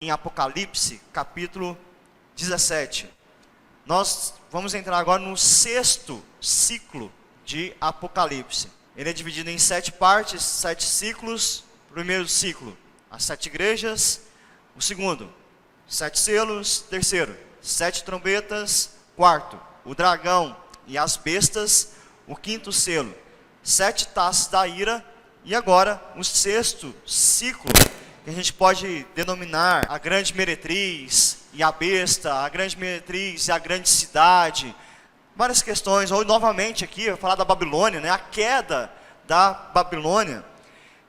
Em Apocalipse, capítulo 17. Nós vamos entrar agora no sexto ciclo de Apocalipse. Ele é dividido em 7 partes, 7 ciclos. O primeiro ciclo, as 7 igrejas. O segundo, 7 selos. Terceiro, 7 trombetas. Quarto, o dragão e as bestas. O quinto selo, 7 taças da ira. E agora, o sexto ciclo, que a gente pode denominar a grande meretriz e a besta, a grande meretriz e a grande cidade. Várias questões, ou novamente aqui, eu vou falar da Babilônia, né? A queda da Babilônia.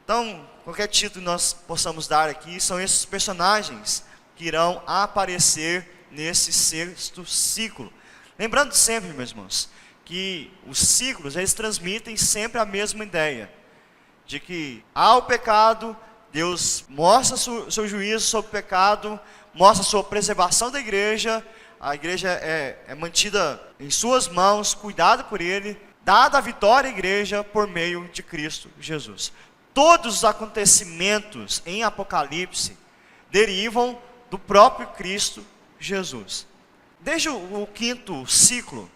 Então, qualquer título que nós possamos dar aqui, são esses personagens que irão aparecer nesse sexto ciclo. Lembrando sempre, meus irmãos, que os ciclos, eles transmitem sempre a mesma ideia, de que há o pecado, Deus mostra seu juízo sobre o pecado, mostra a sua preservação da igreja, a igreja é mantida em suas mãos, cuidada por Ele, dada a vitória à igreja por meio de Cristo Jesus. Todos os acontecimentos em Apocalipse derivam do próprio Cristo Jesus. Desde o quinto ciclo,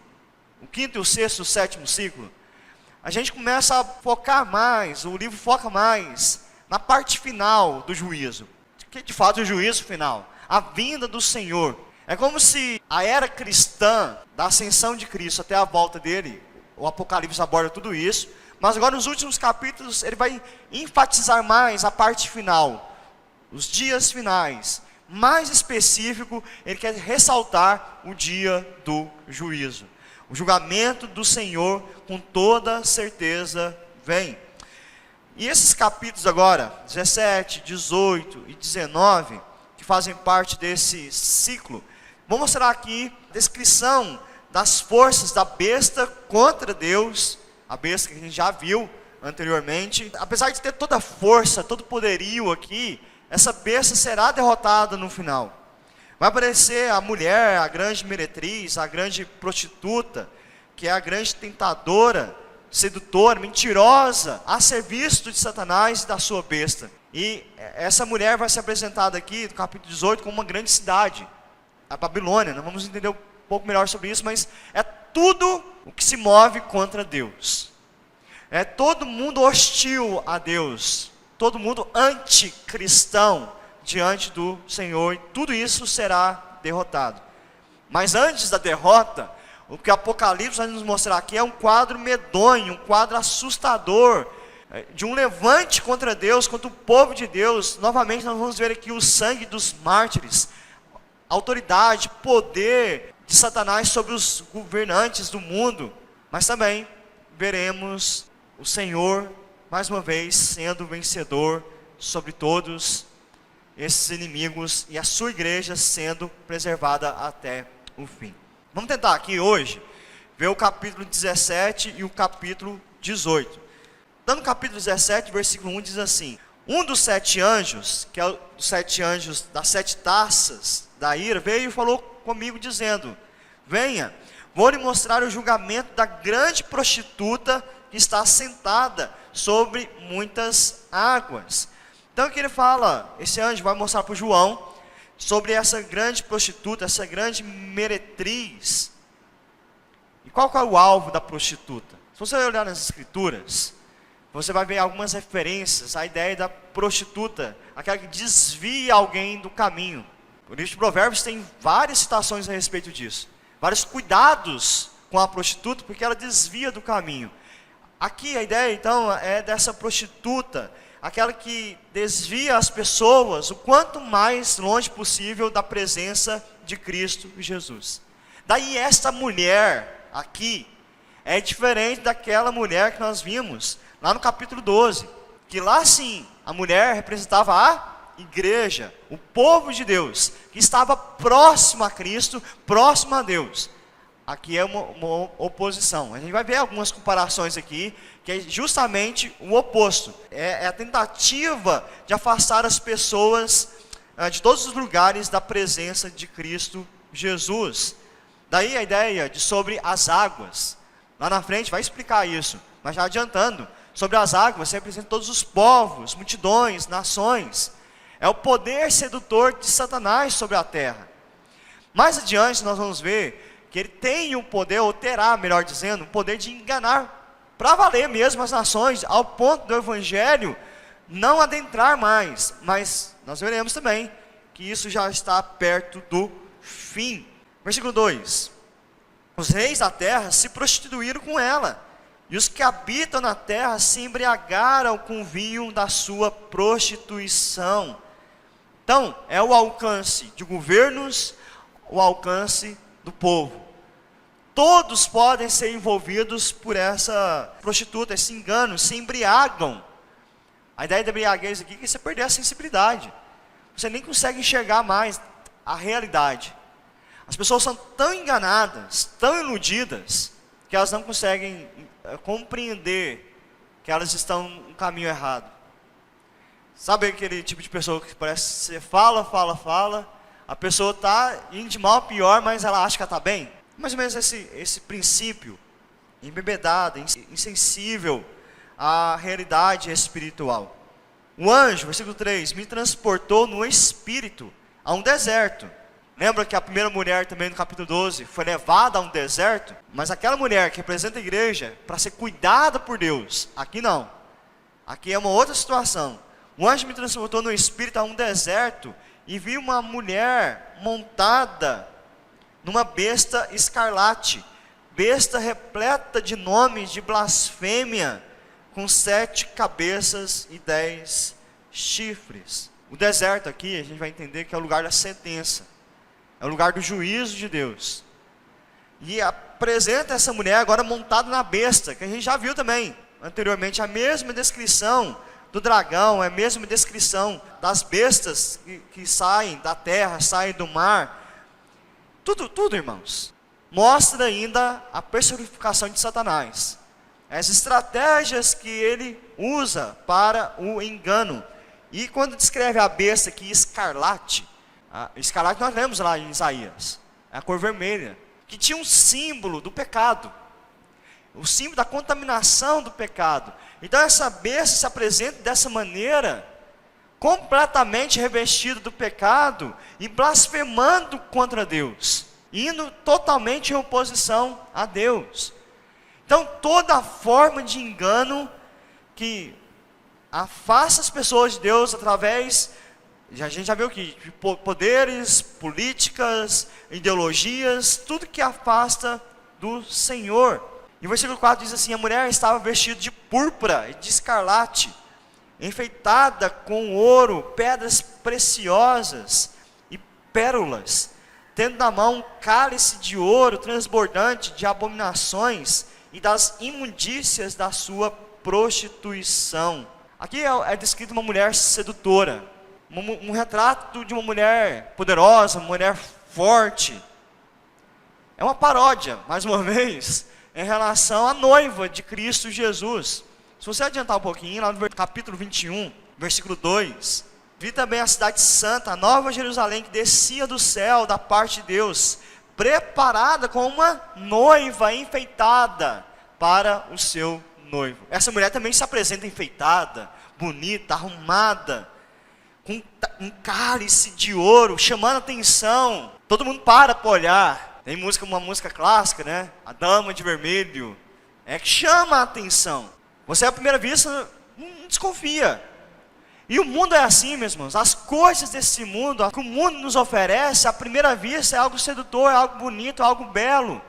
o quinto e o sexto, o sétimo ciclo, a gente começa a focar mais, o livro foca mais na parte final do juízo, que de fato é o juízo final, a vinda do Senhor. É como se a era cristã, da ascensão de Cristo até a volta dele, o Apocalipse aborda tudo isso, mas agora nos últimos capítulos ele vai enfatizar mais a parte final, os dias finais. Mais específico, ele quer ressaltar o dia do juízo. O julgamento do Senhor, com toda certeza, vem. E esses capítulos agora, 17, 18 e 19, que fazem parte desse ciclo, vou mostrar aqui a descrição das forças da besta contra Deus, a besta que a gente já viu anteriormente. Apesar de ter toda a força, todo o poderio aqui, essa besta será derrotada no final. Vai aparecer a mulher, a grande meretriz, a grande prostituta, que é a grande tentadora, sedutora, mentirosa, a serviço de Satanás e da sua besta. E essa mulher vai ser apresentada aqui, no capítulo 18, como uma grande cidade, a Babilônia. Nós vamos entender um pouco melhor sobre isso, mas é tudo o que se move contra Deus. É todo mundo hostil a Deus, todo mundo anticristão diante do Senhor, e tudo isso será derrotado. Mas antes da derrota, o que Apocalipse vai nos mostrar aqui é um quadro medonho, um quadro assustador, de um levante contra Deus, contra o povo de Deus. Novamente nós vamos ver aqui o sangue dos mártires, autoridade, poder de Satanás sobre os governantes do mundo. Mas também veremos o Senhor, mais uma vez, sendo vencedor sobre todos esses inimigos, e a sua igreja sendo preservada até o fim. Vamos tentar aqui hoje ver o capítulo 17 e o capítulo 18. Então, no capítulo 17, versículo 1 diz assim: um dos 7 anjos, que é os 7 anjos das 7 taças da ira, veio e falou comigo dizendo: venha, vou lhe mostrar o julgamento da grande prostituta que está sentada sobre muitas águas. Então aqui ele fala, esse anjo vai mostrar para o João sobre essa grande prostituta, essa grande meretriz. E qual que é o alvo da prostituta? Se você olhar nas escrituras, você vai ver algumas referências à ideia da prostituta, aquela que desvia alguém do caminho. O livro de Provérbios tem várias citações a respeito disso, vários cuidados com a prostituta, porque ela desvia do caminho. Aqui a ideia então é dessa prostituta, aquela que desvia as pessoas o quanto mais longe possível da presença de Cristo Jesus. Daí esta mulher aqui é diferente daquela mulher que nós vimos lá no capítulo 12, que lá sim a mulher representava a igreja, o povo de Deus, que estava próximo a Cristo, próximo a Deus. Aqui é uma oposição. A gente vai ver algumas comparações aqui, que é justamente o oposto. É a tentativa de afastar as pessoas de todos os lugares da presença de Cristo Jesus. Daí a ideia sobre as águas. Lá na frente vai explicar isso, mas já adiantando, sobre as águas representa todos os povos, multidões, nações. É o poder sedutor de Satanás sobre a terra. Mais adiante nós vamos ver que ele tem o poder, ou terá, melhor dizendo, o poder de enganar para valer mesmo as nações, ao ponto do evangelho não adentrar mais. Mas nós veremos também que isso já está perto do fim. Versículo 2: os reis da terra se prostituíram com ela, e os que habitam na terra se embriagaram com o vinho da sua prostituição. Então, é o alcance de governos, o alcance do povo. Todos podem ser envolvidos por essa prostituta, esse engano, se embriagam. A ideia da embriaguez aqui é que você perder a sensibilidade. Você nem consegue enxergar mais a realidade. As pessoas são tão enganadas, tão iludidas, que elas não conseguem compreender que elas estão no caminho errado. Sabe aquele tipo de pessoa que parece que você fala, a pessoa está indo de mal a pior, mas ela acha que ela está bem? Mais ou menos esse princípio, embebedado, insensível à realidade espiritual. O anjo, versículo 3, me transportou no espírito a um deserto. Lembra que a primeira mulher também no capítulo 12 foi levada a um deserto? Mas aquela mulher que representa a igreja, para ser cuidada por Deus, aqui não. Aqui é uma outra situação. O anjo me transportou no espírito a um deserto e vi uma mulher montada numa besta escarlate, besta repleta de nomes de blasfêmia, com 7 cabeças e 10 chifres. O deserto aqui, a gente vai entender que é o lugar da sentença, é o lugar do juízo de Deus. E apresenta essa mulher agora montada na besta, que a gente já viu também anteriormente, a mesma descrição do dragão, é a mesma descrição das bestas que saem da terra, saem do mar. Tudo, irmãos, mostra ainda a personificação de Satanás, as estratégias que ele usa para o engano. E quando descreve a besta aqui, escarlate, escarlate nós lemos lá em Isaías, é a cor vermelha, que tinha um símbolo do pecado, o símbolo da contaminação do pecado. Então essa besta se apresenta dessa maneira, completamente revestida do pecado e blasfemando contra Deus, indo totalmente em oposição a Deus. Então toda forma de engano que afasta as pessoas de Deus através, a gente já viu que de poderes, políticas, ideologias, tudo que afasta do Senhor. E o versículo 4 diz assim: a mulher estava vestida de púrpura e de escarlate, enfeitada com ouro, pedras preciosas e pérolas, tendo na mão um cálice de ouro transbordante de abominações e das imundícias da sua prostituição. Aqui é descrito uma mulher sedutora, um retrato de uma mulher poderosa, uma mulher forte. É uma paródia, mais uma vez, em relação à noiva de Cristo Jesus. Se você adiantar um pouquinho, lá no capítulo 21, versículo 2, vi também a cidade santa, a nova Jerusalém, que descia do céu da parte de Deus, preparada como uma noiva enfeitada para o seu noivo. Essa mulher também se apresenta enfeitada, bonita, arrumada, com um cálice de ouro, chamando a atenção. Todo mundo para olhar. Tem uma música clássica, né? A Dama de Vermelho. É que chama a atenção. Você à primeira vista não desconfia. E o mundo é assim, meus irmãos. As coisas desse mundo, o que o mundo nos oferece, à primeira vista é algo sedutor, é algo bonito, é algo belo.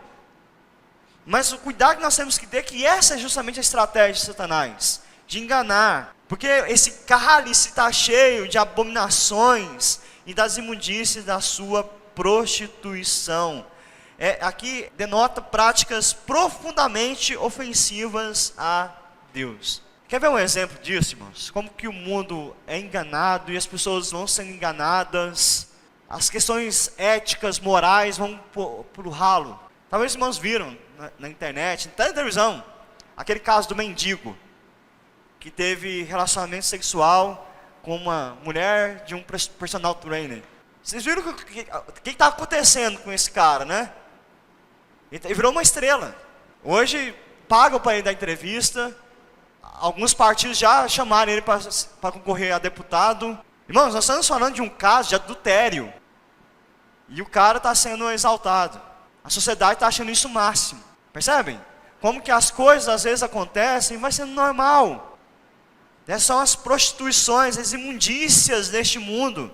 Mas o cuidado que nós temos que ter é que essa é justamente a estratégia de Satanás, de enganar. Porque esse cálice está cheio de abominações e das imundícias da sua prostituição. Aqui denota práticas profundamente ofensivas a Deus. Quer ver um exemplo disso, irmãos? Como que o mundo é enganado e as pessoas vão sendo enganadas, as questões éticas, morais vão para o ralo. Talvez os irmãos viram na internet, até na televisão, aquele caso do mendigo, que teve relacionamento sexual com uma mulher de um personal trainer. Vocês viram o que está acontecendo com esse cara, né? Ele virou uma estrela. Hoje pagam para ele dar entrevista. Alguns partidos já chamaram ele para concorrer a deputado. Irmãos, nós estamos falando de um caso de adultério. E o cara está sendo exaltado. A sociedade está achando isso o máximo. Percebem? Como que as coisas às vezes acontecem e vai sendo normal. São as prostituições, as imundícias deste mundo.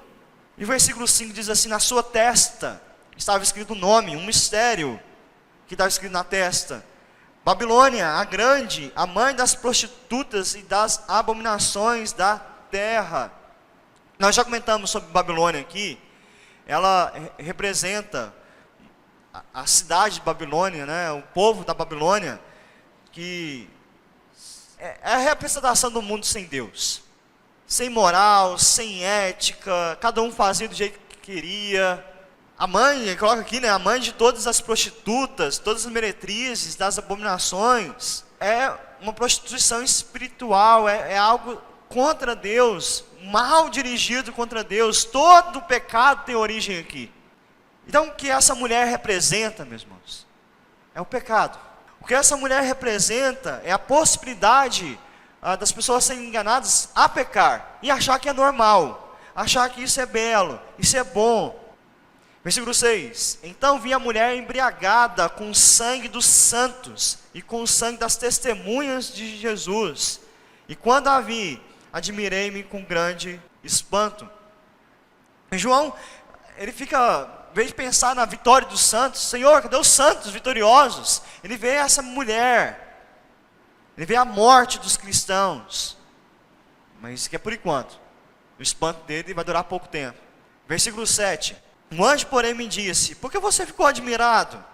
E o versículo 5 diz assim: na sua testa estava escrito o nome, um mistério que estava escrito na testa. Babilônia, a grande, a mãe das prostitutas e das abominações da terra. Nós já comentamos sobre Babilônia aqui. Ela representa a cidade de Babilônia, né? O povo da Babilônia, que é a representação do mundo sem Deus. Sem moral, sem ética, cada um fazia do jeito que queria. A mãe, coloca aqui, né? A mãe de todas as prostitutas, todas as meretrizes, das abominações. É uma prostituição espiritual, é algo contra Deus, mal dirigido contra Deus. Todo pecado tem origem aqui. Então, o que essa mulher representa, meus irmãos? É o pecado. O que essa mulher representa é a possibilidade das pessoas serem enganadas a pecar e achar que é normal, achar que isso é belo, isso é bom. Versículo 6: então vi a mulher embriagada com o sangue dos santos e com o sangue das testemunhas de Jesus. E quando a vi, admirei-me com grande espanto. E João, ele fica, em vez de pensar na vitória dos santos, Senhor, cadê os santos vitoriosos? Ele vê essa mulher, ele vê a morte dos cristãos. Mas isso aqui é por enquanto. O espanto dele vai durar pouco tempo. Versículo 7: um anjo, porém, me disse: por que você ficou admirado?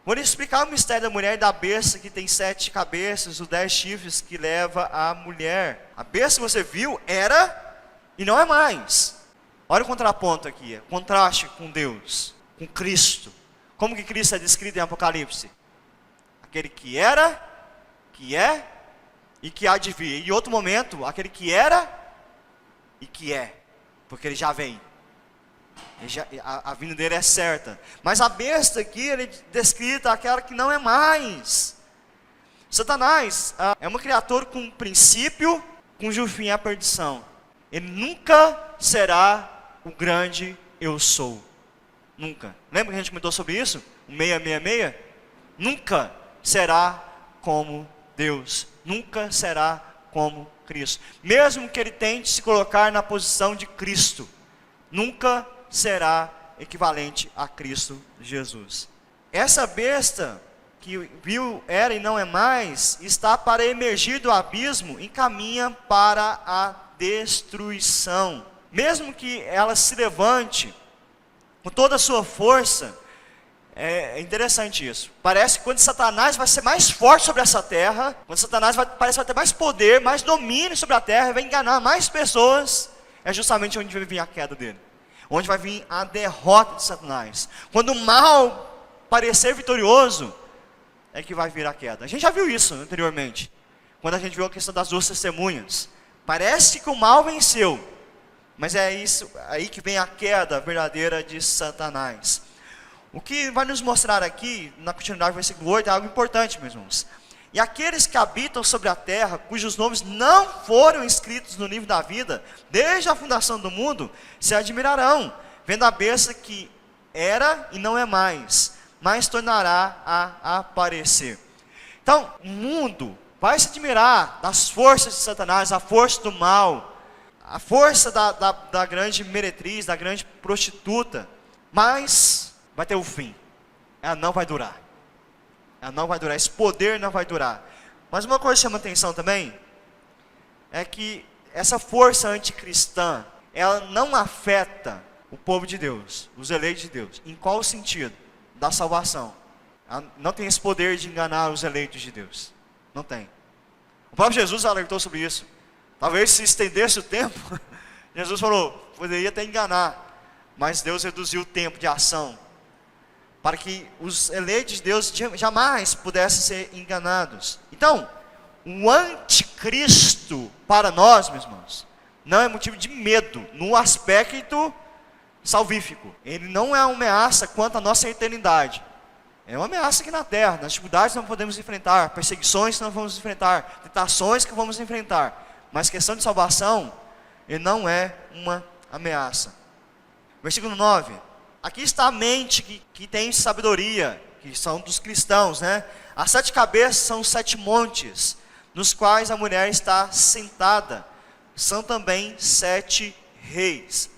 Vou lhe explicar o mistério da mulher e da besta que tem 7 cabeças, os 10 chifres que leva a mulher. A besta que você viu era e não é mais. Olha o contraponto aqui, contraste com Deus, com Cristo. Como que Cristo é descrito em Apocalipse? Aquele que era, que é e que há de vir. E em outro momento, aquele que era e que é, porque ele já vem. A vinda dele é certa. Mas a besta aqui, ele é descrita aquela que não é mais. Satanás é uma criatura com princípio, cujo fim é a perdição. Ele nunca será o grande eu sou. Nunca. Lembra que a gente comentou sobre isso? O 666? Nunca será como Deus. Nunca será como Cristo. Mesmo que ele tente se colocar na posição de Cristo, nunca será equivalente a Cristo Jesus. Essa besta que viu, era e não é mais, está para emergir do abismo e caminha para a destruição. Mesmo que ela se levante com toda a sua força, é interessante isso. Parece que quando Satanás vai ser mais forte sobre essa terra, quando Satanás parece que vai ter mais poder, mais domínio sobre a terra, vai enganar mais pessoas, é justamente onde vai vir a queda dele. Onde vai vir a derrota de Satanás. Quando o mal parecer vitorioso, é que vai vir a queda. A gente já viu isso anteriormente. Quando a gente viu a questão das 2 testemunhas. Parece que o mal venceu. Mas é isso aí que vem a queda verdadeira de Satanás. O que vai nos mostrar aqui, na continuidade do versículo 8, é algo importante, meus irmãos. E aqueles que habitam sobre a terra, cujos nomes não foram escritos no livro da vida, desde a fundação do mundo, se admirarão, vendo a besta que era e não é mais, mas tornará a aparecer. Então, o mundo vai se admirar das forças de Satanás, a força do mal, a força da grande meretriz, da grande prostituta, mas vai ter o fim. Ela não vai durar. Ela não vai durar, esse poder não vai durar. Mas uma coisa que chama atenção também, é que essa força anticristã, ela não afeta o povo de Deus, os eleitos de Deus. Em qual sentido? Da salvação. Ela não tem esse poder de enganar os eleitos de Deus. Não tem. O próprio Jesus alertou sobre isso. Talvez se estendesse o tempo, Jesus falou, poderia até enganar, mas Deus reduziu o tempo de ação, para que os eleitos de Deus jamais pudessem ser enganados. Então, o anticristo para nós, meus irmãos, não é motivo de medo, no aspecto salvífico. Ele não é uma ameaça quanto à nossa eternidade. É uma ameaça aqui na terra, nas dificuldades que não podemos enfrentar, perseguições que não vamos enfrentar, tentações que vamos enfrentar. Mas questão de salvação, ele não é uma ameaça. Versículo 9. Aqui está a mente que tem sabedoria, que são dos cristãos, né? As 7 cabeças são os 7 montes, nos quais a mulher está sentada. São também 7 reis.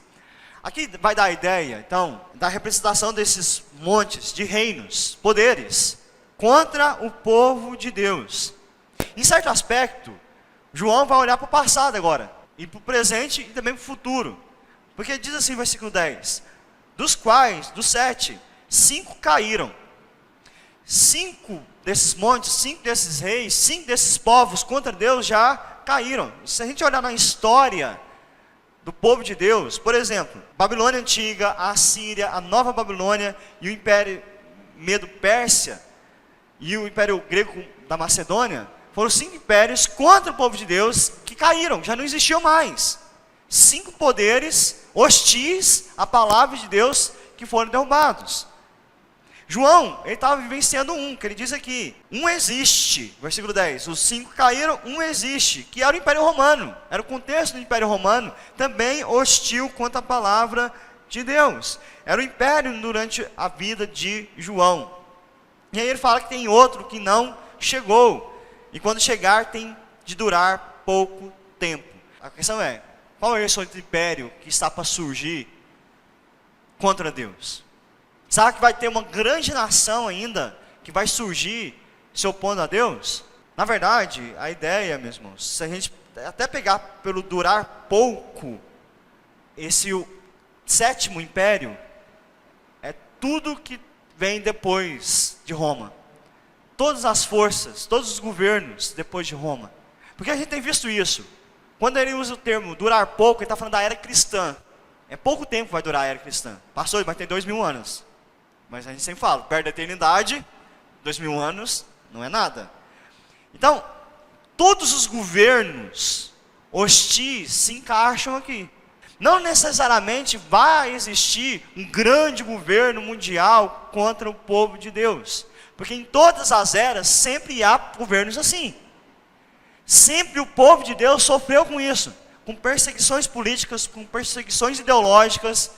Aqui vai dar a ideia, então, da representação desses montes de reinos, poderes, contra o povo de Deus. Em certo aspecto, João vai olhar para o passado agora, e para o presente e também para o futuro. Porque diz assim, versículo 10, dos quais, dos 7, 5 caíram. 5 desses montes, 5 desses reis, 5 desses povos contra Deus já caíram. Se a gente olhar na história do povo de Deus, por exemplo, Babilônia Antiga, a Assíria, a Nova Babilônia e o Império Medo-Pérsia e o Império Grego da Macedônia, foram 5 impérios contra o povo de Deus que caíram, já não existiam mais. 5 poderes hostis à palavra de Deus que foram derrubados. João, ele estava vivenciando que ele diz aqui, existe, versículo 10, os 5 caíram, existe, que era o Império Romano, era o contexto do Império Romano, também hostil contra a palavra de Deus, era o império durante a vida de João, e aí ele fala que tem outro que não chegou, e quando chegar tem de durar pouco tempo. A questão é, qual é esse outro império que está para surgir contra Deus? Será que vai ter uma grande nação ainda que vai surgir se opondo a Deus? Na verdade, a ideia, meus irmãos, se a gente até pegar pelo durar pouco, esse 7º império, é tudo que vem depois de Roma. Todas as forças, todos os governos depois de Roma. Porque a gente tem visto isso. Quando ele usa o termo durar pouco, ele está falando da era cristã. É pouco tempo vai durar a era cristã. Passou, mas tem 2000 anos. Mas a gente sempre fala, perto da eternidade, 2000 anos não é nada. Então, todos os governos hostis se encaixam aqui. Não necessariamente vai existir um grande governo mundial contra o povo de Deus. Porque em todas as eras sempre há governos assim. Sempre o povo de Deus sofreu com isso. Com perseguições políticas, com perseguições ideológicas.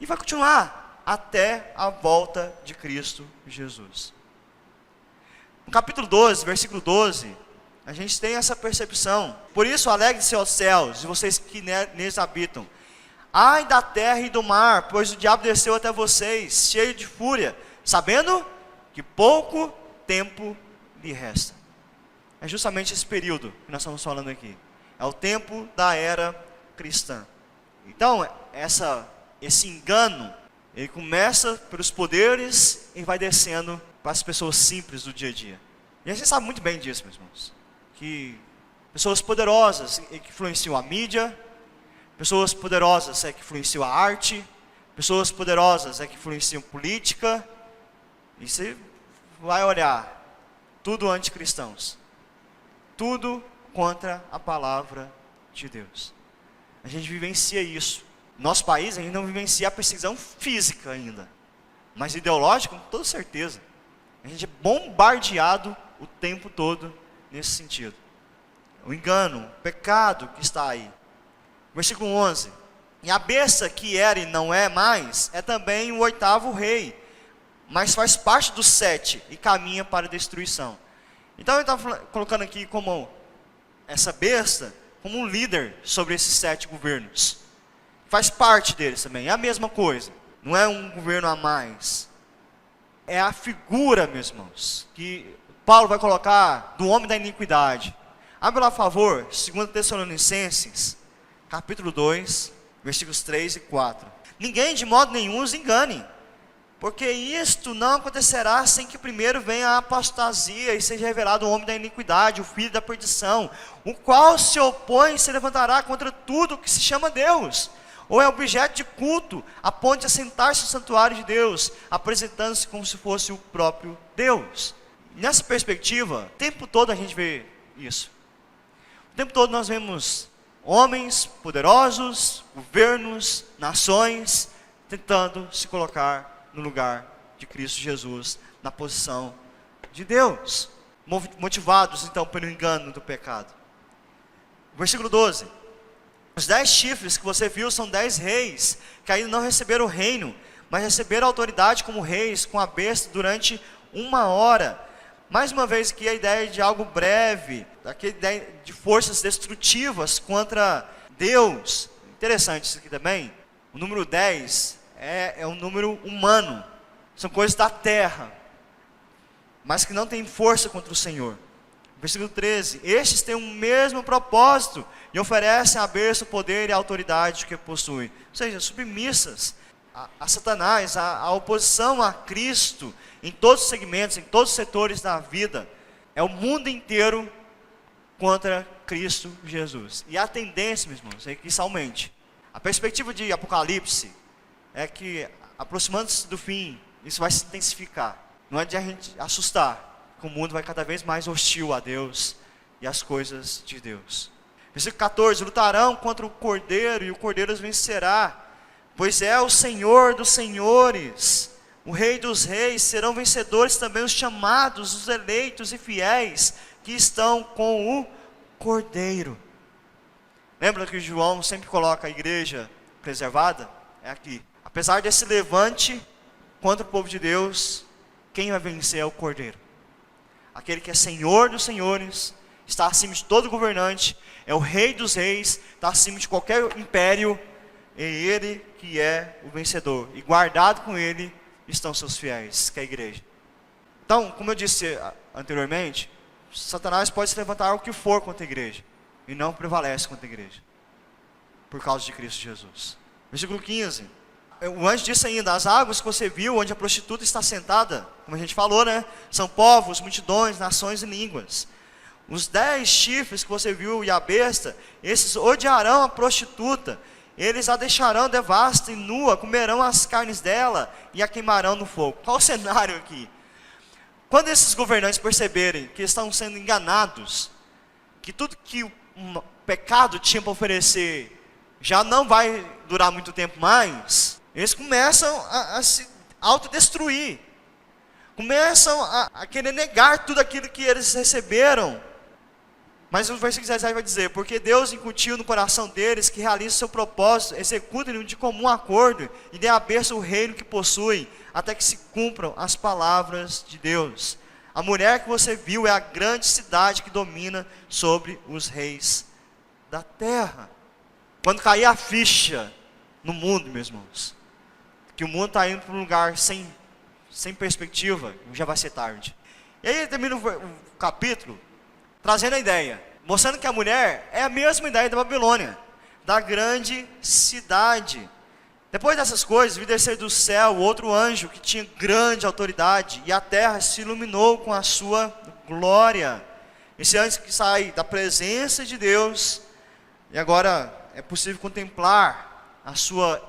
E vai continuar até a volta de Cristo Jesus. No capítulo 12, versículo 12, a gente tem essa percepção. Por isso, alegre-se aos céus, e vocês que neles habitam. Ai da terra e do mar, pois o diabo desceu até vocês, cheio de fúria, sabendo que pouco tempo lhe resta. É justamente esse período que nós estamos falando aqui. É o tempo da era cristã. Então, esse engano, ele começa pelos poderes e vai descendo para as pessoas simples do dia a dia. E a gente sabe muito bem disso, meus irmãos. Que pessoas poderosas que influenciam a mídia, pessoas poderosas que influenciam a arte, pessoas poderosas que influenciam política. E você vai olhar, tudo anticristãos. Tudo contra a palavra de Deus. A gente vivencia isso. Nosso país ainda não vivencia a perseguição física ainda, mas ideológica, com toda certeza. A gente é bombardeado o tempo todo nesse sentido. O engano, o pecado que está aí. Versículo 11. E a besta que era e não é mais, é também o 8º rei, mas faz parte dos 7 e caminha para a destruição. Então ele está colocando aqui como essa besta, como um líder sobre esses 7 governos. Faz parte deles também, é a mesma coisa. Não é um governo a mais. É a figura, meus irmãos, que Paulo vai colocar do homem da iniquidade. Abre lá, por favor, 2 Tessalonicenses, capítulo 2, versículos 3 e 4. Ninguém de modo nenhum os engane, porque isto não acontecerá sem que primeiro venha a apostasia e seja revelado o homem da iniquidade, o filho da perdição, o qual se opõe e se levantará contra tudo que se chama Deus, ou é objeto de culto, a ponto de assentar-se no santuário de Deus, apresentando-se como se fosse o próprio Deus. Nessa perspectiva, o tempo todo a gente vê isso. O tempo todo nós vemos homens poderosos, governos, nações, tentando se colocar no lugar de Cristo Jesus, na posição de Deus, motivados então pelo engano do pecado. Versículo 12. Os 10 chifres que você viu são 10 reis que ainda não receberam o reino, mas receberam autoridade como reis com a besta durante 1 hora. Mais uma vez aqui a ideia de algo breve, aquela ideia de forças destrutivas contra Deus. Interessante isso aqui também. O número 10 é um número humano, são coisas da terra, mas que não tem força contra o Senhor. Versículo 13, estes têm o mesmo propósito e oferecem à besta o poder e a autoridade que possui. Ou seja, submissas a Satanás, a oposição a Cristo, em todos os segmentos, em todos os setores da vida. É o mundo inteiro contra Cristo Jesus. E a tendência, meus irmãos, é que isso aumente. A perspectiva de Apocalipse é que, aproximando-se do fim, isso vai se intensificar. Não é de a gente assustar, que o mundo vai cada vez mais hostil a Deus e às coisas de Deus. Versículo 14, lutarão contra o Cordeiro e o Cordeiro os vencerá, pois é o Senhor dos senhores, o Rei dos reis. Serão vencedores também os chamados, os eleitos e fiéis, que estão com o Cordeiro. Lembra que João sempre coloca a igreja preservada? É aqui. Apesar desse levante contra o povo de Deus, quem vai vencer é o Cordeiro. Aquele que é Senhor dos senhores, está acima de todo governante, é o Rei dos reis, está acima de qualquer império, é Ele que é o vencedor, e guardado com Ele estão seus fiéis, que é a igreja. Então, como eu disse anteriormente, Satanás pode se levantar o que for contra a igreja, e não prevalece contra a igreja, por causa de Cristo Jesus. Versículo 15, o anjo disse ainda, as águas que você viu, onde a prostituta está sentada, como a gente falou, né? São povos, multidões, nações e línguas. Os 10 chifres que você viu e a besta, esses odiarão a prostituta, eles a deixarão devasta e nua, comerão as carnes dela e a queimarão no fogo. Qual o cenário aqui? Quando esses governantes perceberem que estão sendo enganados, que tudo que o pecado tinha para oferecer já não vai durar muito tempo mais, eles começam a se autodestruir, começam a querer negar tudo aquilo que eles receberam. Mas o versículo 17 vai dizer, porque Deus incutiu no coração deles que realizem seu propósito, executem de comum acordo e dê à besta o reino que possui, até que se cumpram as palavras de Deus. A mulher que você viu é a grande cidade que domina sobre os reis da terra. Quando cair a ficha no mundo, meus irmãos, que o mundo está indo para um lugar sem perspectiva, já vai ser tarde. E aí termina o capítulo trazendo a ideia, mostrando que a mulher é a mesma ideia da Babilônia, da grande cidade. Depois dessas coisas, vi descer do céu outro anjo que tinha grande autoridade, e a terra se iluminou com a sua glória. Esse anjo que sai da presença de Deus, e agora é possível contemplar a sua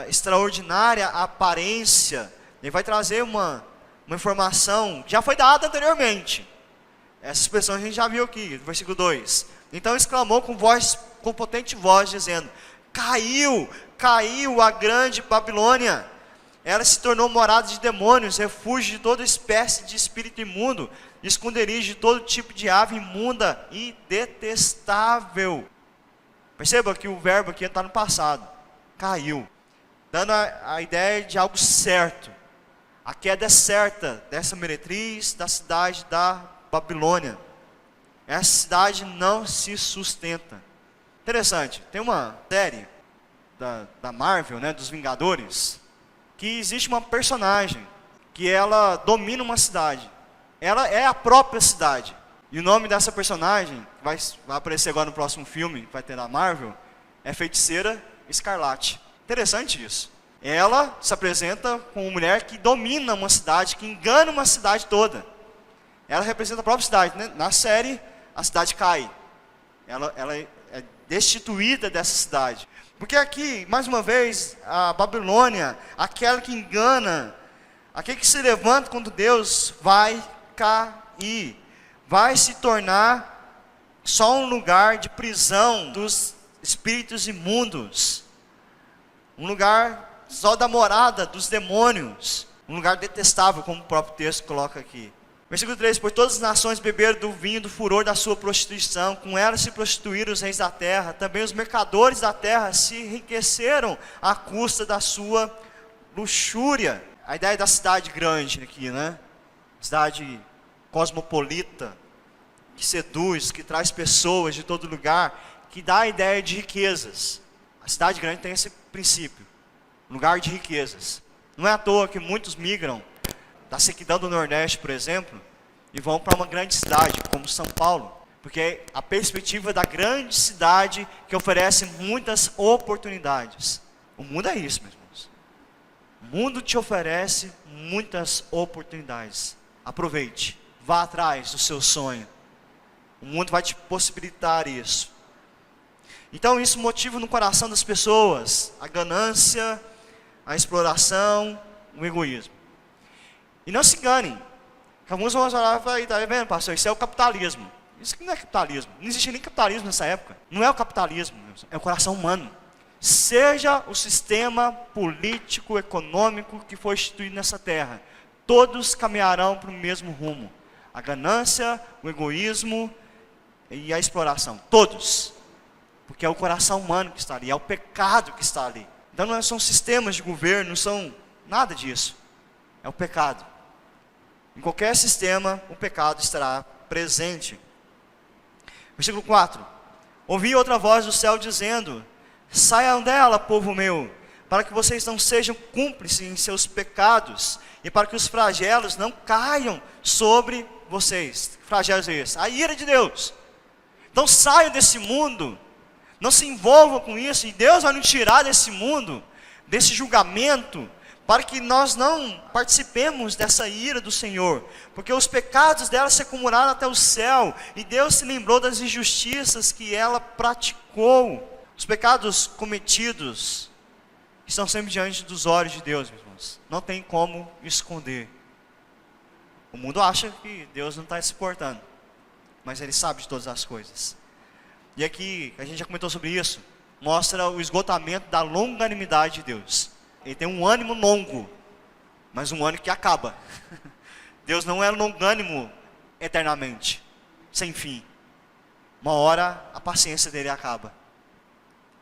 extraordinária aparência. Ele vai trazer uma informação que já foi dada anteriormente. Essa expressão a gente já viu aqui, no versículo 2. Então exclamou com potente voz, dizendo, caiu a grande Babilônia. Ela se tornou morada de demônios, refúgio de toda espécie de espírito imundo, esconderijo de todo tipo de ave imunda e detestável. Perceba que o verbo aqui está no passado, caiu, dando a ideia de algo certo. A queda é certa dessa meretriz da cidade da Babilônia. Essa cidade não se sustenta. Interessante, tem uma série da Marvel, né, dos Vingadores, que existe uma personagem que ela domina uma cidade. Ela é a própria cidade. E o nome dessa personagem, vai aparecer agora no próximo filme, que vai ter da Marvel, é Feiticeira Escarlate. Interessante isso. Ela se apresenta como uma mulher que domina uma cidade, que engana uma cidade toda. Ela representa a própria cidade, né? Na série, a cidade cai. Ela é destituída dessa cidade. Porque aqui, mais uma vez, a Babilônia, aquela que engana, aquele que se levanta contra Deus, vai cair. Vai se tornar só um lugar de prisão dos espíritos imundos. Um lugar só da morada dos demônios. Um lugar detestável, como o próprio texto coloca aqui. Versículo 3, pois todas as nações beberam do vinho do furor da sua prostituição, com ela se prostituíram os reis da terra, também os mercadores da terra se enriqueceram à custa da sua luxúria. A ideia da cidade grande aqui, né? Cidade cosmopolita, que seduz, que traz pessoas de todo lugar, que dá a ideia de riquezas. A cidade grande tem esse princípio, lugar de riquezas. Não é à toa que muitos migram da sequidão do Nordeste, por exemplo, e vão para uma grande cidade, como São Paulo, porque a perspectiva da grande cidade que oferece muitas oportunidades. O mundo é isso, meus irmãos. O mundo te oferece muitas oportunidades. Aproveite, vá atrás do seu sonho. O mundo vai te possibilitar isso. Então isso motiva no coração das pessoas a ganância, a exploração, o egoísmo. E não se enganem. Alguns vão olhar e falar, está vendo, pastor, isso é o capitalismo. Isso não é capitalismo. Não existia nem capitalismo nessa época. Não é o capitalismo, é o coração humano. Seja o sistema político, econômico que for instituído nessa terra, todos caminharão para o mesmo rumo. A ganância, o egoísmo e a exploração. Todos. Porque é o coração humano que está ali, é o pecado que está ali. Então não são sistemas de governo, não são nada disso. É o pecado. Em qualquer sistema, o pecado estará presente. Versículo 4. Ouvi outra voz do céu dizendo, saiam dela, povo meu, para que vocês não sejam cúmplices em seus pecados, e para que os flagelos não caiam sobre vocês. Que flagelos é esse? A ira de Deus. Então saiam desse mundo, não se envolvam com isso, e Deus vai nos tirar desse mundo, desse julgamento, para que nós não participemos dessa ira do Senhor, porque os pecados dela se acumularam até o céu, e Deus se lembrou das injustiças que ela praticou. Os pecados cometidos estão sempre diante dos olhos de Deus, meus irmãos, não tem como esconder. O mundo acha que Deus não está se portando, mas Ele sabe de todas as coisas. E aqui, a gente já comentou sobre isso, mostra o esgotamento da longanimidade de Deus. Ele tem um ânimo longo, mas um ânimo que acaba. Deus não é longânimo eternamente, sem fim. Uma hora a paciência dele acaba,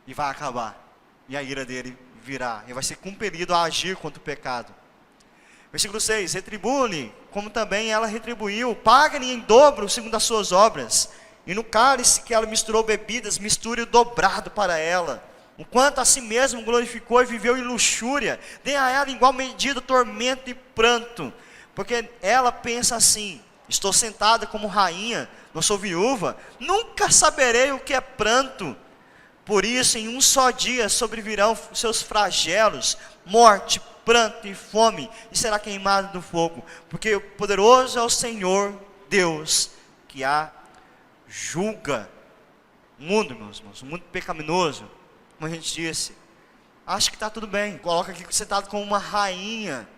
e vai acabar, e a ira dele virá, e vai ser compelido a agir contra o pecado. Versículo 6, retribua-lhe, como também ela retribuiu, paga-lhe em dobro segundo as suas obras, e no cálice que ela misturou bebidas, misture o dobrado para ela. O quanto a si mesmo glorificou e viveu em luxúria, dê a ela igual medida, tormento e pranto, porque ela pensa assim, estou sentada como rainha, não sou viúva, nunca saberei o que é pranto. Por isso em um só dia sobrevirão seus flagelos, morte, pranto e fome, e será queimado do fogo, porque poderoso é o Senhor Deus, que a julga. O mundo, meus irmãos, o mundo pecaminoso, como a gente disse, acha que está tudo bem, coloca aqui sentado como uma rainha,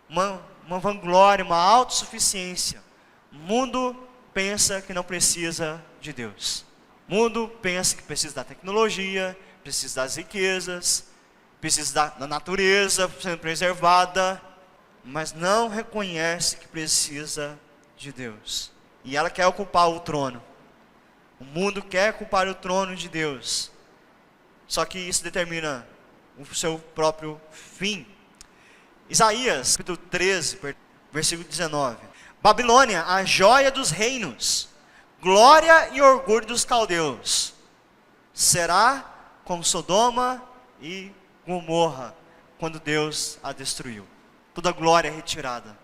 uma vanglória, uma autossuficiência. O mundo pensa que não precisa de Deus. O mundo pensa que precisa da tecnologia, precisa das riquezas, precisa da natureza sendo preservada, mas não reconhece que precisa de Deus. E ela quer ocupar o trono. O mundo quer ocupar o trono de Deus. Só que isso determina o seu próprio fim. Isaías, capítulo 13, versículo 19. Babilônia, a joia dos reinos, glória e orgulho dos caldeus, será como Sodoma e Gomorra, quando Deus a destruiu. Toda a glória é retirada,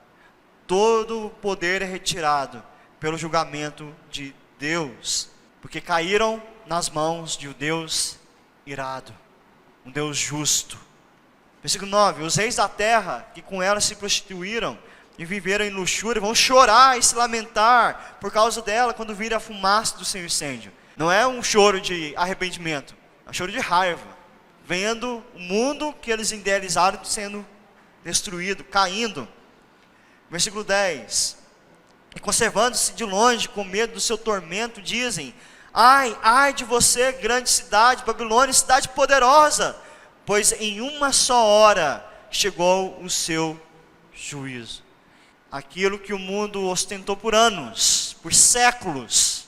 todo o poder é retirado pelo julgamento de Deus, porque caíram nas mãos de um Deus irado, um Deus justo. Versículo 9, os reis da terra, que com ela se prostituíram e viveram em luxúria, vão chorar e se lamentar por causa dela, quando vir a fumaça do seu incêndio. Não é um choro de arrependimento, é um choro de raiva, vendo o mundo que eles idealizaram sendo destruído, caindo. Versículo 10, e conservando-se de longe, com medo do seu tormento, dizem, ai, ai de você, grande cidade, Babilônia, cidade poderosa, pois em uma só hora chegou o seu juízo. aquilo que o mundo ostentou por anos, por séculos,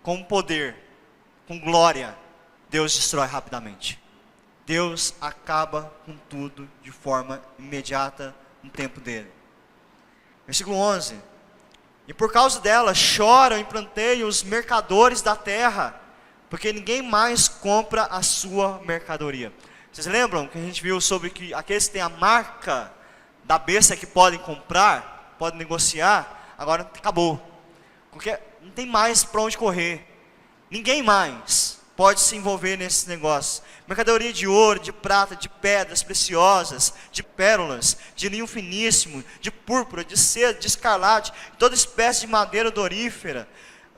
com poder, com glória, Deus destrói rapidamente. Deus acaba com tudo de forma imediata no tempo dele. Versículo 11. E por causa dela choram e planteiam os mercadores da terra, porque ninguém mais compra a sua mercadoria. Vocês lembram que a gente viu sobre que aqueles que têm a marca da besta que podem comprar, podem negociar, agora acabou. Porque não tem mais para onde correr. Ninguém mais pode se envolver nesses negócios. Mercadoria de ouro, de prata, de pedras preciosas, de pérolas, de linho finíssimo, de púrpura, de seda, de escarlate, toda espécie de madeira odorífera,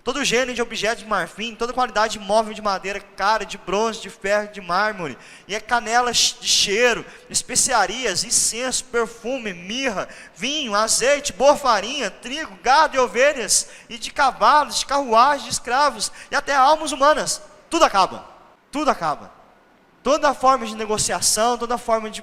todo gênero de objetos de marfim, toda qualidade de móvel de madeira cara, de bronze, de ferro, de mármore, e canela de cheiro, especiarias, incenso, perfume, mirra, vinho, azeite, boa farinha, trigo, gado e ovelhas, e de cavalos, de carruagens, de escravos, e até almas humanas. Tudo acaba. Tudo acaba. Toda forma de negociação, toda forma de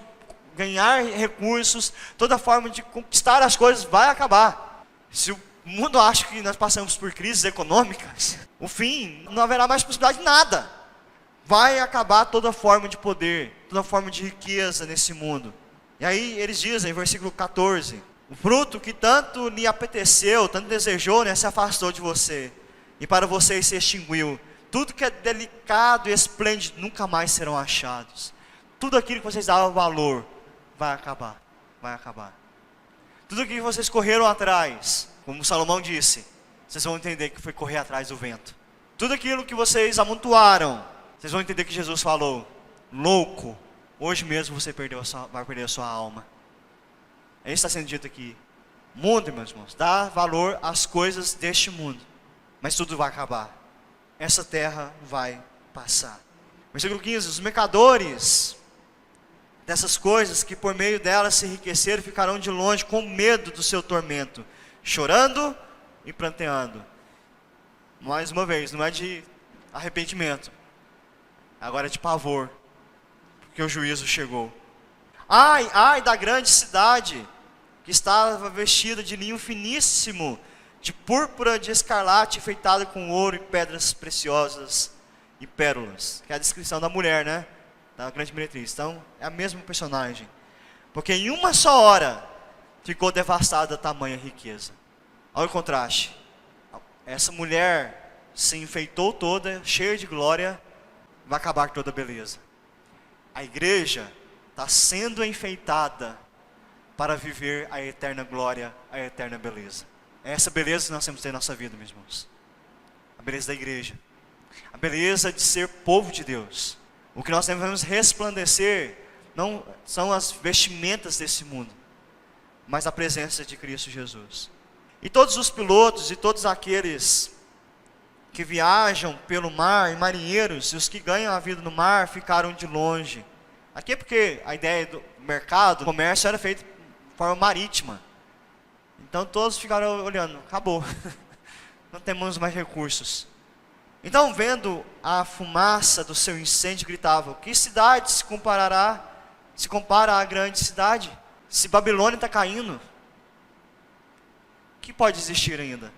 ganhar recursos, toda forma de conquistar as coisas vai acabar. Se o mundo acha que nós passamos por crises econômicas, o fim, não haverá mais possibilidade de nada. Vai acabar toda forma de poder, toda forma de riqueza nesse mundo. E aí eles dizem, versículo 14, o fruto que tanto lhe apeteceu, tanto desejou, se afastou de você, e para você se extinguiu. Tudo que é delicado e esplêndido nunca mais serão achados. Tudo aquilo que vocês davam valor vai acabar, vai acabar. Tudo aquilo que vocês correram atrás, como Salomão disse, vocês vão entender que foi correr atrás do vento. Tudo aquilo que vocês amontoaram, vocês vão entender que Jesus falou, louco, hoje mesmo você vai perder a sua alma. É isso que está sendo dito aqui. Mundo, meus irmãos, dá valor às coisas deste mundo, mas tudo vai acabar. Essa terra vai passar. Versículo 15, os mercadores dessas coisas que por meio delas se enriqueceram, ficarão de longe com medo do seu tormento, chorando e pranteando. Mais uma vez, não é de arrependimento, agora é de pavor, porque o juízo chegou. Ai, ai da grande cidade, que estava vestida de linho finíssimo, de púrpura, de escarlate, enfeitada com ouro e pedras preciosas e pérolas, que é a descrição da mulher, da grande meretriz. Então, é a mesma personagem, porque em uma só hora, ficou devastada a tamanha riqueza. Olha o contraste, essa mulher se enfeitou toda, cheia de glória, vai acabar com toda a beleza. A igreja está sendo enfeitada, para viver a eterna glória, a eterna beleza. É essa beleza que nós temos que ter em nossa vida, meus irmãos. A beleza da igreja. A beleza de ser povo de Deus. O que nós devemos resplandecer não são as vestimentas desse mundo, mas a presença de Cristo Jesus. E todos os pilotos e todos aqueles que viajam pelo mar, e marinheiros, e os que ganham a vida no mar, ficaram de longe. Aqui é porque a ideia do mercado, do comércio era feito de forma marítima. Então todos ficaram olhando, acabou, não temos mais recursos. Então, vendo a fumaça do seu incêndio, gritavam, que cidade se compara à grande cidade? Se Babilônia está caindo, o que pode existir ainda?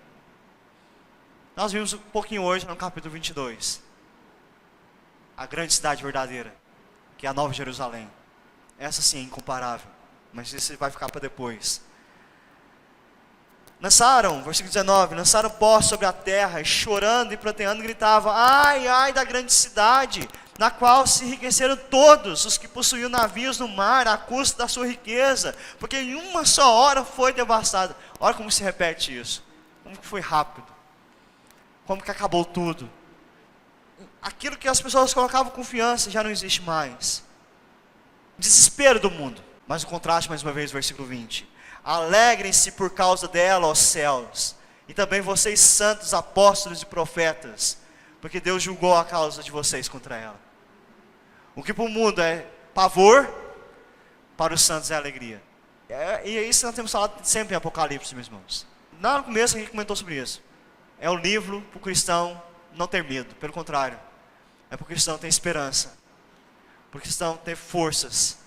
Nós vimos um pouquinho hoje no capítulo 22, a grande cidade verdadeira, que é a Nova Jerusalém. Essa sim é incomparável, mas isso vai ficar para depois. Lançaram, versículo 19, lançaram pó sobre a terra, e chorando e pranteando, gritavam, ai, ai da grande cidade, na qual se enriqueceram todos os que possuíam navios no mar, à custa da sua riqueza, porque em uma só hora foi devastada. Olha como se repete isso, como que foi rápido, como que acabou tudo. Aquilo que as pessoas colocavam confiança já não existe mais. Desespero do mundo. Mas o contraste mais uma vez, versículo 20. Alegrem-se por causa dela, ó céus, e também vocês santos apóstolos e profetas, porque Deus julgou a causa de vocês contra ela. O que para o mundo é pavor, para os santos é alegria. E é isso que nós temos falado sempre em Apocalipse, meus irmãos. Lá no começo a gente comentou sobre isso. É um livro para o cristão não ter medo, pelo contrário, é para o cristão ter esperança, para o cristão ter forças.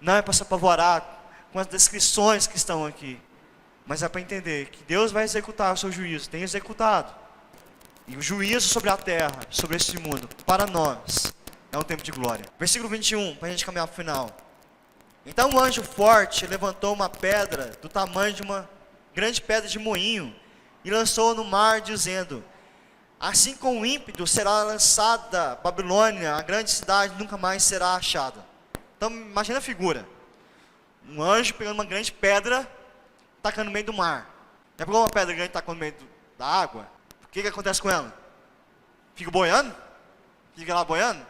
Não é para se apavorar com as descrições que estão aqui, Mas é para entender que Deus vai executar o seu juízo, tem executado. E o juízo sobre a terra, sobre este mundo, para nós, é um tempo de glória. Versículo 21, para a gente caminhar para o final. Então um anjo forte levantou uma pedra do tamanho de uma grande pedra de moinho e lançou no mar, dizendo: assim como o ímpeto será lançada Babilônia, a grande cidade nunca mais será achada. Então imagina a figura. Um anjo pegando uma grande pedra, tacando no meio do mar. Já pegou uma pedra grande e tacou no meio da água? O que acontece com ela? Fica boiando? Fica lá boiando?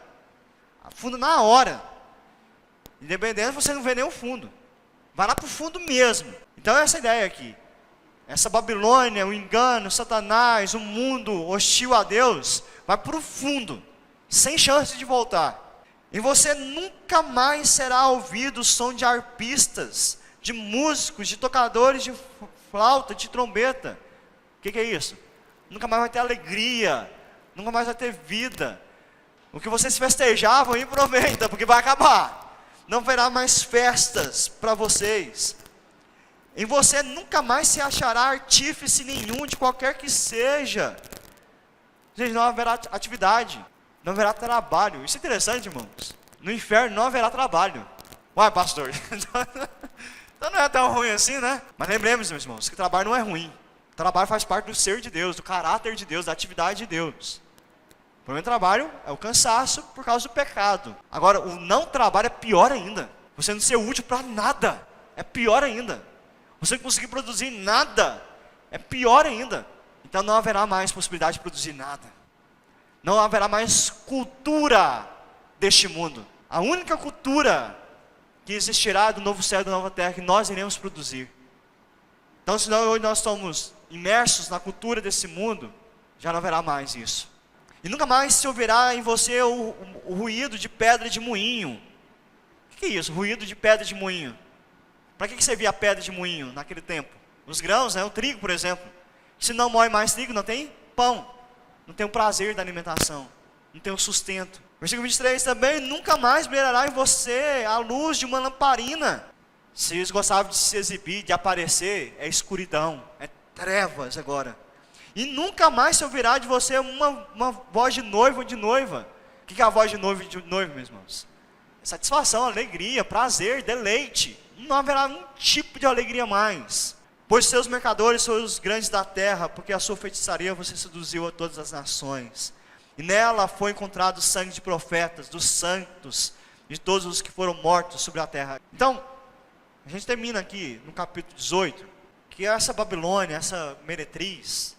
Afunda na hora. Independente, você não vê nem o fundo. Vai lá para o fundo mesmo. Então essa ideia aqui. Essa Babilônia, o engano, Satanás, o mundo hostil a Deus, vai para o fundo, sem chance de voltar. E você nunca mais será ouvido o som de arpistas, de músicos, de tocadores de flauta, de trombeta. O que é isso? Nunca mais vai ter alegria, nunca mais vai ter vida. O que vocês festejavam, aproveita, porque vai acabar. Não haverá mais festas para vocês. Em você nunca mais se achará artífice nenhum, de qualquer que seja. Gente, não haverá atividade, não haverá trabalho. Isso é interessante, irmãos. No inferno não haverá trabalho. Uai, pastor, então não é tão ruim assim, né? Mas lembremos, meus irmãos, que trabalho não é ruim. O trabalho faz parte do ser de Deus, do caráter de Deus, da atividade de Deus. O problema do trabalho é o cansaço por causa do pecado. Agora, o não trabalho é pior ainda. Você não ser útil para nada, é pior ainda. Você não conseguir produzir nada, é pior ainda. Então não haverá mais possibilidade de produzir nada. Não haverá mais cultura deste mundo. A única cultura que existirá do novo céu e da nova terra que nós iremos produzir. Então, se hoje nós estamos imersos na cultura desse mundo, já não haverá mais isso. E nunca mais se ouvirá em você o ruído de pedra de moinho. O que é isso? Ruído de pedra de moinho. Para que servia a pedra de moinho naquele tempo? Os grãos, né? O trigo, por exemplo. Se não moe mais trigo, não tem pão. Não tem o prazer da alimentação. Não tem o sustento. Versículo 23, também nunca mais brilhará em você a luz de uma lamparina. Se eles gostavam de se exibir, de aparecer, é escuridão, é trevas agora. E nunca mais se ouvirá de você uma voz de noivo ou de noiva. O que é a voz de noivo e de noivo, meus irmãos? É satisfação, alegria, prazer, deleite. Não haverá um tipo de alegria mais. Pois seus mercadores são os grandes da terra, porque a sua feitiçaria você seduziu a todas as nações. E nela foi encontrado o sangue de profetas, dos santos, de todos os que foram mortos sobre a terra. Então, a gente termina aqui no capítulo 18, que essa Babilônia, essa meretriz,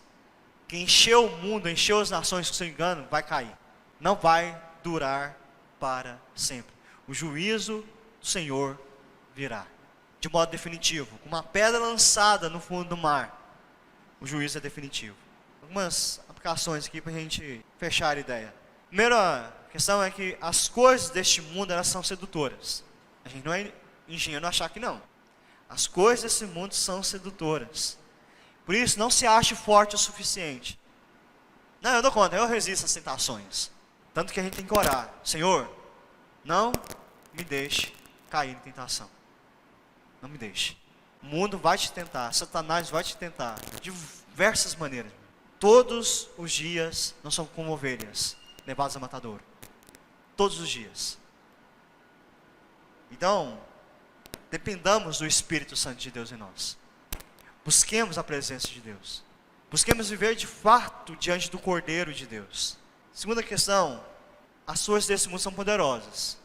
que encheu o mundo, encheu as nações com seu engano, vai cair. Não vai durar para sempre. O juízo do Senhor virá, de modo definitivo, com uma pedra lançada no fundo do mar. O juízo é definitivo. Algumas aplicações aqui para a gente fechar a ideia. Primeira questão é que as coisas deste mundo, elas são sedutoras. A gente não é ingênuo achar que não. As coisas desse mundo são sedutoras. Por isso, não se ache forte o suficiente. Não, eu dou conta, eu resisto às tentações. Tanto que a gente tem que orar. Senhor, não me deixe cair em tentação. Não me deixe. O mundo vai te tentar, Satanás vai te tentar, de diversas maneiras. Todos os dias nós somos como ovelhas, levados a matadouro. Todos os dias. Então, dependamos do Espírito Santo de Deus em nós. Busquemos a presença de Deus. Busquemos viver de fato diante do Cordeiro de Deus. Segunda questão, as forças desse mundo são poderosas.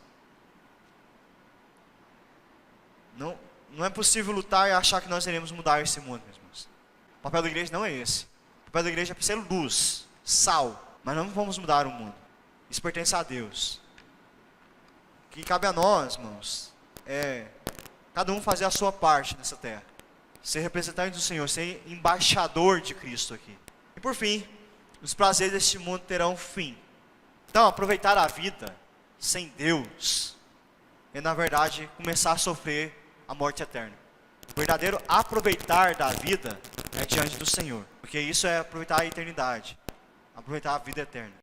Não é possível lutar e achar que nós iremos mudar esse mundo, meus irmãos. O papel da igreja não é esse. O papel da igreja é ser luz, sal, mas não vamos mudar o mundo. Isso pertence a Deus. O que cabe a nós, irmãos, é cada um fazer a sua parte nessa terra. Ser representante do Senhor, ser embaixador de Cristo aqui. E por fim, os prazeres deste mundo terão fim. Então, aproveitar a vida sem Deus é, na verdade, começar a sofrer a morte eterna. O verdadeiro aproveitar da vida é diante do Senhor, porque isso é aproveitar a eternidade, aproveitar a vida eterna.